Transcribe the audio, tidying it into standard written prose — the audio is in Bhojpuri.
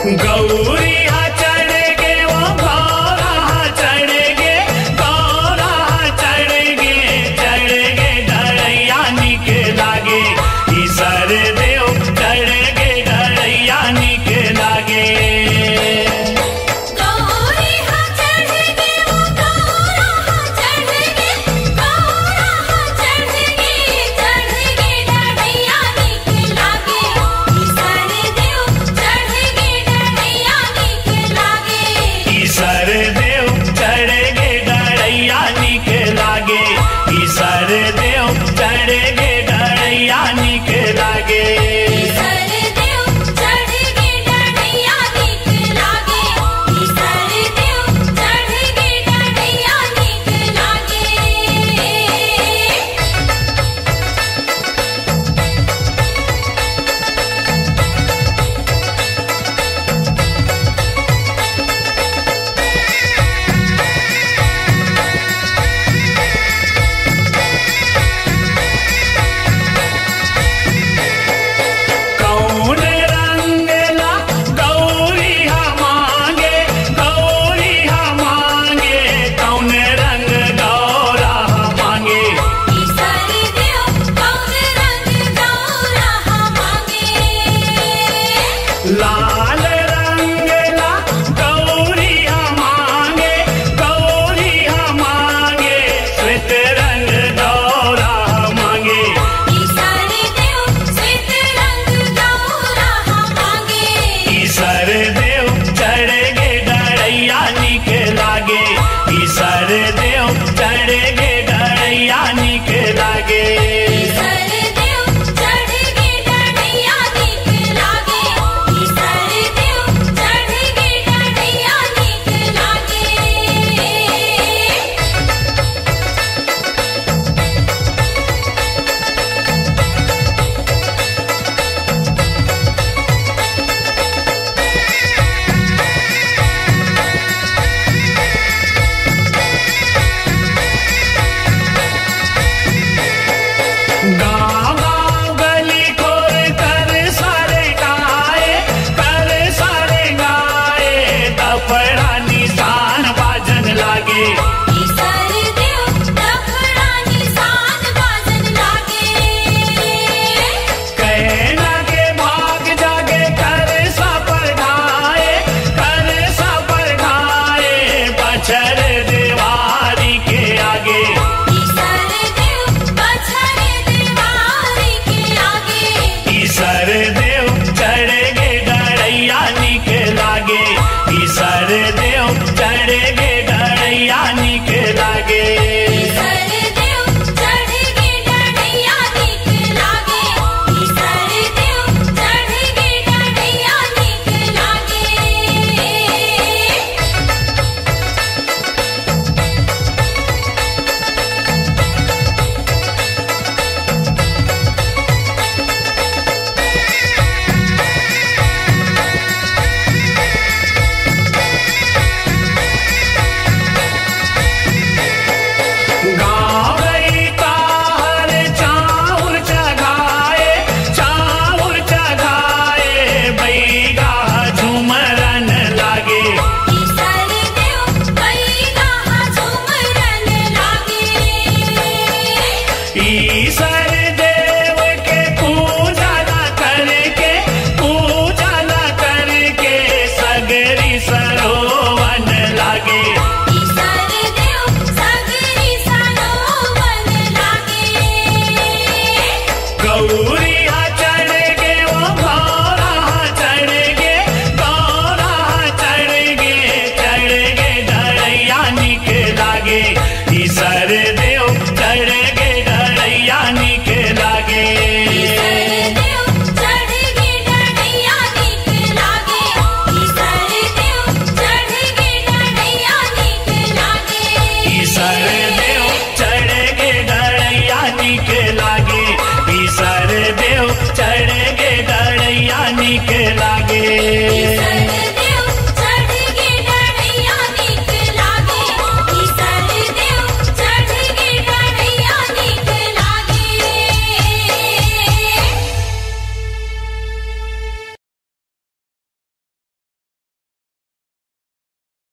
गौरिया चढ़ गे वो गौरा चढ़ गे, गौरा चढ़ गे डरैया निक लागे, ईसर देव चढ़ गे डरैया निक लागे। ईसर देव चढ़ गे डरैया निक लागे। ईसर देव चढ़ गे डरैया निक लागे, ईसर देव चढ़ गे डरैया निक लागे। लाल रंग ला गौरिया मांगे, गौरिया मांगे श्वेत रंग गौरा मांगे। ईसर देव श्वेत रंग गौरा मांगे। ईसर देव चढ़ गे डरैया निक लागे, ईसर देव चढ़ गे डरैया निक लागे। ईसर देव चढ़ गे डरैया निक लागे, ईसर देव चढ़ गे डरैया निक लागे। गाँव गाँव गली खोर कर सारे गाए, कर सारे गाए दफड़ा निशान बाजन लागे। ईसर देव दफड़ा निशान बाजन लागे। कहना के भाग जागे कर सा पर घाए, कर सा पर घाए बछर देवारी के आगे। ईसर देव बछर देवारी के आगे। ईसर देव चढ़ गे डरैया निक लागे, ईसर देव चढ़ गे डरैया निक लागे। ईसर देव चढ़ गे डरैया निक लागे, ईसर देव चढ़ गे डरैया निक लागे। गाँव गई ताहर चाउर चघाए, चाउर चघाए बैगा झूमरन लागे। ईसर देव बैगा झूमरन लागे। ईसर देव के पूजा न करके, पूजा न करके सगरी सरोवन लागे। ईसर देव सगरी सरोवन लागे। गौरिया चढ़ गे वो गौरा चढ़ गे, गौरा चढ़ गे डरैया निक लागे। ईसर देव चढ़ गे डरैया निक लागे। ईसर देव चढ़ गे डरैया निक लागे, ईसर देव चढ़ गे डरैया निक लागे। ईसर देव चढ़ गे डरैया निक लागे, ईसर देव चढ़ गे डरैया निक लागे।